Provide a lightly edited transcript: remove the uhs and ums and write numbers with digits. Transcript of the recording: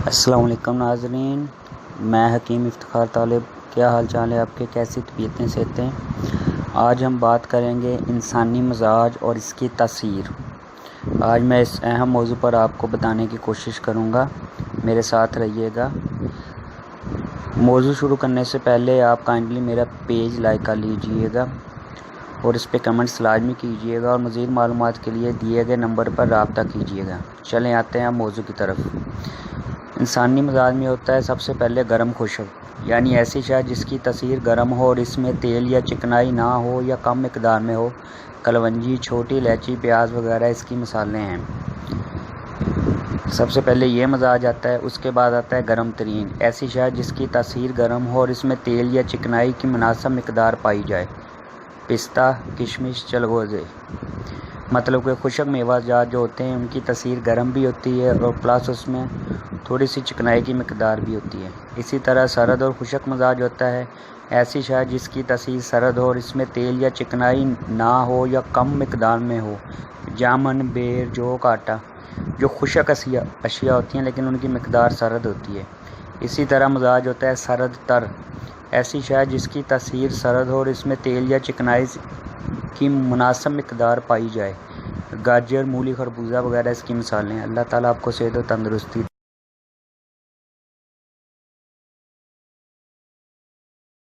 السلام علیکم ناظرین، میں حکیم افتخار طالب۔ کیا حال چال ہے آپ کے؟ کیسی طبیعتیں صحتیں ہیں؟ آج ہم بات کریں گے انسانی مزاج اور اس کی تاثیر۔ آج میں اس اہم موضوع پر آپ کو بتانے کی کوشش کروں گا، میرے ساتھ رہیے گا۔ موضوع شروع کرنے سے پہلے آپ کائنڈلی میرا پیج لائک کر لیجئے گا اور اس پہ کمنٹس لازمی کیجئے گا، اور مزید معلومات کے لیے دیے گئے نمبر پر رابطہ کیجئے گا۔ چلیں آتے ہیں موضوع کی طرف۔ انسانی مزاج میں ہوتا ہے سب سے پہلے گرم خشک، یعنی ایسی شے جس کی تاثیر گرم ہو اور اس میں تیل یا چکنائی نہ ہو یا کم مقدار میں ہو۔ کلونجی، چھوٹی الائچی، پیاز وغیرہ اس کی مثالیں ہیں۔ سب سے پہلے یہ مزاج آتا ہے، اس کے بعد آتا ہے گرم ترین، ایسی شے جس کی تاثیر گرم ہو اور اس میں تیل یا چکنائی کی مناسب مقدار پائی جائے۔ پستہ، کشمش، چلغوزے، مطلب کہ خشک میوہ جات جو ہوتے ہیں ان کی تاثیر گرم بھی ہوتی ہے اور پلس اس میں تھوڑی سی چکنائی کی مقدار بھی ہوتی ہے۔ اسی طرح سرد اور خشک مزاج ہوتا ہے، ایسی شے جس کی تاثیر سرد ہو اور اس میں تیل یا چکنائی نہ ہو یا کم مقدار میں ہو۔ جامن، بیر، جو آٹا، جو خشک اشیاء ہوتی ہیں لیکن ان کی مقدار سرد ہوتی ہے۔ اسی طرح مزاج ہوتا ہے سرد تر، ایسی شے جس کی تاثیر سرد ہو اور اس میں تیل یا چکنائی کی مناسب مقدار پائی جائے۔ گاجر، مولی، خربوزہ وغیرہ اس کی مثالیں ہیں۔ اللہ تعالیٰ آپ کو صحت و تندرستی